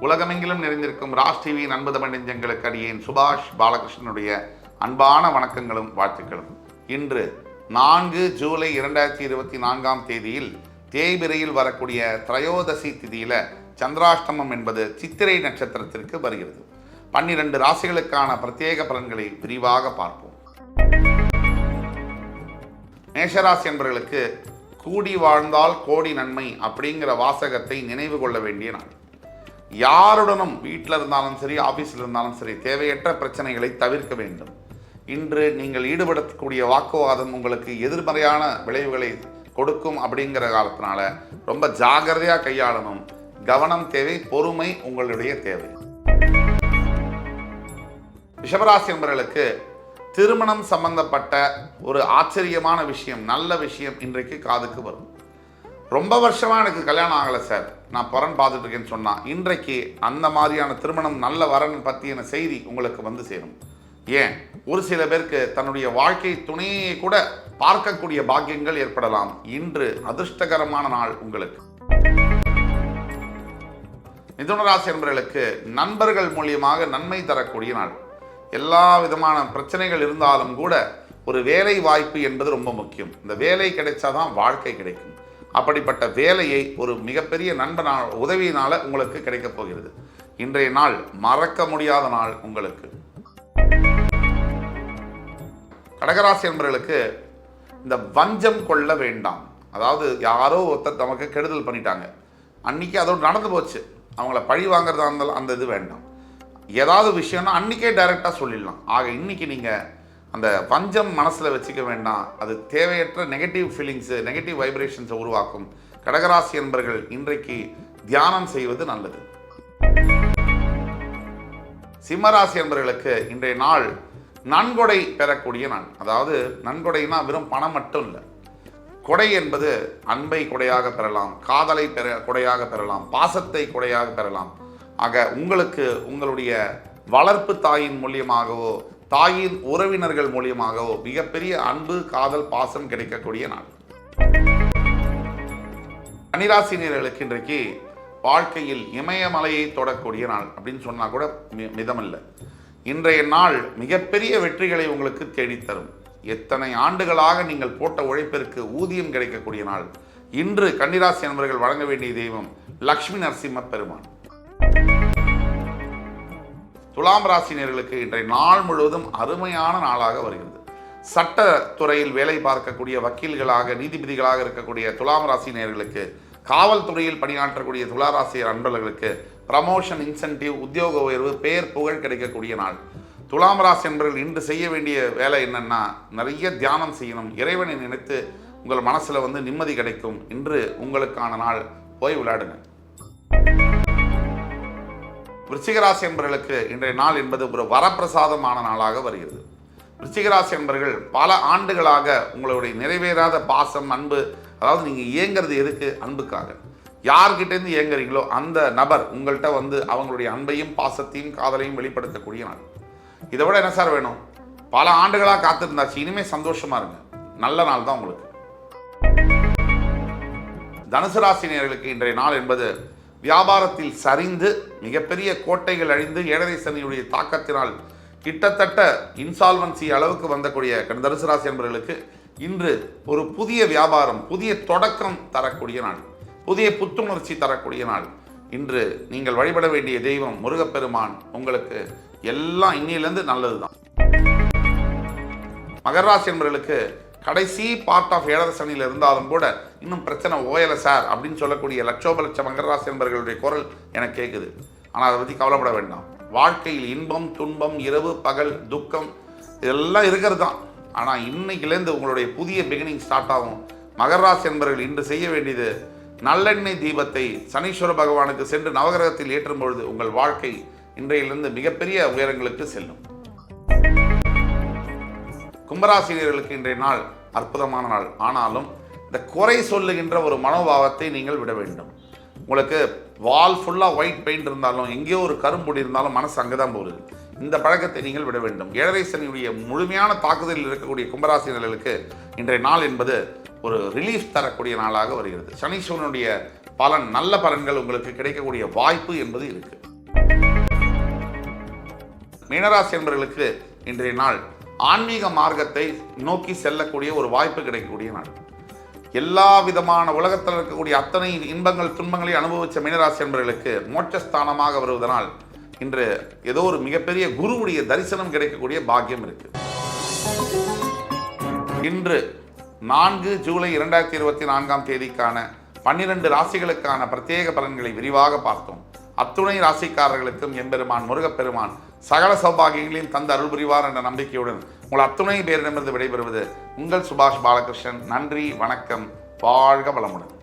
உலகமெங்கிலும் நிறைந்திருக்கும் ராஜ் டிவி அன்பு தமிழ் நெஞ்சங்களுக்கு அடியேன் சுபாஷ் பாலகிருஷ்ணனுடைய அன்பான வணக்கங்களும் வாழ்த்துக்களும். இன்று 4 ஜூலை 2024 தேதியில் தேய்பிரையில் வரக்கூடிய திரையோதசி திதியில சந்திராஷ்டமம் என்பது சித்திரை நட்சத்திரத்திற்கு வருகிறது. 12 ராசிகளுக்கான பிரத்யேக பலன்களை விரிவாக பார்ப்போம். மேஷராசி என்பவர்களுக்கு கூடி வாழ்ந்தால் கோடி நன்மை அப்படிங்கிற வாசகத்தை நினைவு கொள்ள வேண்டிய நாள். யாருடனும் வீட்டில் இருந்தாலும் சரி, ஆஃபீஸில் இருந்தாலும் சரி, தேவையற்ற பிரச்சனைகளை தவிர்க்க வேண்டும். இன்று நீங்கள் ஈடுபடக்கூடிய வாக்குவாதம் உங்களுக்கு எதிர்மறையான விளைவுகளை கொடுக்கும். அப்படிங்கிற காலத்தினால ரொம்ப ஜாகிரதையாக கையாளணும். கவனம் தேவை, பொறுமை உங்களுடைய தேவை. ரிஷபராசி என்பவர்களுக்கு திருமணம் சம்பந்தப்பட்ட ஒரு ஆச்சரியமான விஷயம், நல்ல விஷயம் இன்றைக்கு காதுக்கு வரும். ரொம்ப வருஷமாக எனக்கு கல்யாணம் ஆகலை சார், நான் புறன் பார்த்துட்டு இருக்கேன்னு சொன்னால் இன்றைக்கு அந்த மாதிரியான திருமணம், நல்ல வரன் பற்றின செய்தி உங்களுக்கு வந்து சேரும். ஏன், ஒரு சில பேருக்கு தன்னுடைய வாழ்க்கை துணையை கூட பார்க்கக்கூடிய பாக்கியங்கள் ஏற்படலாம். இன்று அதிர்ஷ்டகரமான நாள் உங்களுக்கு. மிதுன ராசி என்பவர்களுக்கு நண்பர்கள் மூலியமாக நன்மை தரக்கூடிய நாள். எல்லா விதமான பிரச்சனைகள் இருந்தாலும் கூட ஒரு வேலை வாய்ப்பு என்பது ரொம்ப முக்கியம். இந்த வேலை கிடைச்சாதான் வாழ்க்கை கிடைக்கும். அப்படிப்பட்ட வேலையை ஒரு மிகப்பெரிய நண்பனால் உதவியினால உங்களுக்கு கிடைக்கப் போகிறது. இன்றைய நாள் மறக்க முடியாத நாள் உங்களுக்கு. கடகராசி என்பவர்களுக்கு இந்த வஞ்சம் கொள்ள வேண்டாம். அதாவது யாரோ ஒருத்தர் நமக்கு கெடுதல் பண்ணிட்டாங்க, அன்னைக்கு அதோடு நடந்து போச்சு, அவங்கள பழி வாங்குறதா இருந்தாலும் அந்த இது வேண்டாம். ஏதாவது விஷயம்னா அன்றைக்கே டைரெக்டாக சொல்லிடலாம். ஆக இன்றைக்கி நீங்கள் அந்த வஞ்சம் மனசில் வச்சுக்க வேண்டாம். அது தேவையற்ற நெகட்டிவ் ஃபீலிங்ஸு, நெகட்டிவ் வைப்ரேஷன்ஸை உருவாக்கும். கடகராசி என்பர்கள் இன்றைக்கு தியானம் செய்வது நல்லது. சிம்மராசி என்பவர்களுக்கு இன்றைய நாள் நன்கொடை பெறக்கூடிய நாள். அதாவது நன்கொடைனா வெறும் பணம் மட்டும் இல்லை. கொடை என்பது அன்பை கொடையாக பெறலாம், காதலை கொடையாக பெறலாம், பாசத்தை கொடையாக பெறலாம். ஆக உங்களுக்கு உங்களுடைய வளர்ப்பு தாயின் மூலியமாகவோ, தாயின் உறவினர்கள் மூலியமாகவோ மிகப்பெரிய அன்பு, காதல், பாசம் கிடைக்கக்கூடிய நாள். கன்னிராசினியர்களுக்கு இன்றைக்கு வாழ்க்கையில் இமயமலையை தொடக்கூடிய நாள் அப்படின்னு சொன்னால் கூட மிதமில்லை. இன்றைய நாள் மிகப்பெரிய வெற்றிகளை உங்களுக்கு தேடித்தரும். எத்தனை ஆண்டுகளாக நீங்கள் போட்ட உழைப்பிற்கு ஊதியம் கிடைக்கக்கூடிய நாள். இன்று கன்னிராசி என்பவர்கள் வழங்க வேண்டிய தெய்வம் லக்ஷ்மி நரசிம்ம பெருமான். துலாம் ராசினியர்களுக்கு இன்றைய நாள் முழுவதும் அருமையான நாளாக வருகிறது. சட்டத்துறையில் வேலை பார்க்கக்கூடிய வக்கீல்களாக, நீதிபதிகளாக இருக்கக்கூடிய துலாம் ராசினியர்களுக்கு, காவல்துறையில் பணியாற்றக்கூடிய துலா ராசி அன்பர்களுக்கு ப்ரமோஷன், இன்சென்டிவ், உத்தியோக உயர்வு, பெயர் புகழ் கிடைக்கக்கூடிய நாள். துலாம் ராசி என்பவர்கள் இன்று செய்ய வேண்டிய வேலை என்னன்னா, நிறைய தியானம் செய்யணும். இறைவனை நினைத்து உங்கள் மனசில் நிம்மதி கிடைக்கும். இன்று உங்களுக்கான நாள். போய் விளையாடுங்க. விருச்சிகராசி என்பவர்களுக்கு இன்றைய நாள் என்பது ஒரு வரப்பிரசாதமான நாளாக வருகிறது. விருச்சிகராசி என்பவர்கள் பல ஆண்டுகளாக உங்களுடைய நிறைவேறாத பாசம், அன்பு, அதாவது நீங்கள் இயங்கிறது எதுக்கு? அன்புக்காக. யார்கிட்டேருந்து இயங்குறீங்களோ அந்த நபர் உங்கள்கிட்ட அவங்களுடைய அன்பையும் பாசத்தையும் காதலையும் வெளிப்படுத்தக்கூடிய நாள். இதை விட என்ன சார் வேணும்? பல ஆண்டுகளாக காத்திருந்தாச்சு, இனிமேல் சந்தோஷமா இருங்க. நல்ல நாள் தான் உங்களுக்கு. தனுசு ராசினியர்களுக்கு இன்றைய நாள் என்பது வியாபாரத்தில் சரிந்து மிகப்பெரிய கோட்டைகள் அழிந்து ஏழரை சனியுடைய தாக்கத்தினால் கிட்டத்தட்ட இன்சால்வன்சி அளவுக்கு வந்தக்கூடிய தனுசு ராசி என்பவர்களுக்கு இன்று ஒரு புதிய வியாபாரம், புதிய தொடக்கம் தரக்கூடிய நாள், புதிய புத்துணர்ச்சி தரக்கூடிய நாள். இன்று நீங்கள் வழிபட வேண்டிய தெய்வம் முருகப்பெருமான். உங்களுக்கு எல்லாம் இன்னிலிருந்து நல்லது தான். மகர ராசி என்பவர்களுக்கு கடைசி பார்ட் ஆஃப் ஏழரை சனியில் இருந்தாலும் கூட இன்னும் பிரச்சனை ஓயலை சார் அப்படின்னு சொல்லக்கூடிய லட்சோப லட்ச மகர ராசி என்பவர்களுடைய குரல் எனக்கு கேட்குது. ஆனால் அதை பற்றி கவலைப்பட வேண்டாம். வாழ்க்கையில் இன்பம், துன்பம், இரவு பகல், துக்கம் இதெல்லாம் இருக்கிறது தான். ஆனால் இன்னைக்குலேருந்து உங்களுடைய புதிய பிகினிங் ஸ்டார்ட் ஆகும். மகர ராசி என்பவர்கள் இன்று செய்ய வேண்டியது, நல்லெண்ணெய் தீபத்தை சனீஸ்வர பகவானுக்கு சென்று நவகிரகத்தில் ஏற்றும் பொழுது உங்கள் வாழ்க்கை இன்றையிலிருந்து மிகப்பெரிய உயரங்களுக்கு செல்லும். கும்பராசினியர்களுக்கு இன்றைய நாள் அற்புதமான நாள். ஆனாலும் இந்த குறை சொல்லுகின்ற ஒரு மனோபாவத்தை நீங்கள் விட வேண்டும். உங்களுக்கு வால் ஃபுல்லாக ஒயிட் பெயிண்ட் இருந்தாலும், எங்கேயோ ஒரு கரும்புடி இருந்தாலும் மனசு அங்கே தான் போகுது. இந்த பழக்கத்தை நீங்கள் விட வேண்டும். ஏழரை சனியுடைய முழுமையான தாக்குதலில் இருக்கக்கூடிய கும்பராசினியர்களுக்கு இன்றைய நாள் என்பது ஒரு ரிலீஃப் தரக்கூடிய நாளாக வருகிறது. சனீஸ்வரனுடைய பலன், நல்ல பலன்கள் உங்களுக்கு கிடைக்கக்கூடிய வாய்ப்பு என்பது இருக்குது. மீனராசி என்பவர்களுக்கு இன்றைய நாள் ஆன்மீக மார்க்கத்தை நோக்கி செல்லக்கூடிய ஒரு வாய்ப்பு கிடைக்கக்கூடிய நாள். எல்லா விதமான உலகத்தில் இருக்கக்கூடிய அத்தனை இன்பங்கள் துன்பங்களை அனுபவித்த மீனராசி என்பவர்களுக்கு மோட்சஸ்தானமாக வருவதனால் இன்று ஏதோ ஒரு மிகப்பெரிய குருவுடைய தரிசனம் கிடைக்கக்கூடிய பாக்கியம் இருக்கு. இன்று 4 ஜூலை 2024 தேதிக்கான 12 ராசிகளுக்கான பிரத்யேக பலன்களை விரிவாக பார்த்தோம். அத்துணை ராசிக்காரர்களுக்கும் எம்பெருமான் முருகப்பெருமான் சகல சௌபாகியங்களையும் தந்து அருள் புரிவார் என்ற நம்பிக்கையுடன் உங்கள் அத்துணை பேரிடமிருந்து விடைபெறுவது உங்கள் சுபாஷ் பாலகிருஷ்ணன். நன்றி, வணக்கம், வாழ்க வளமுடன்.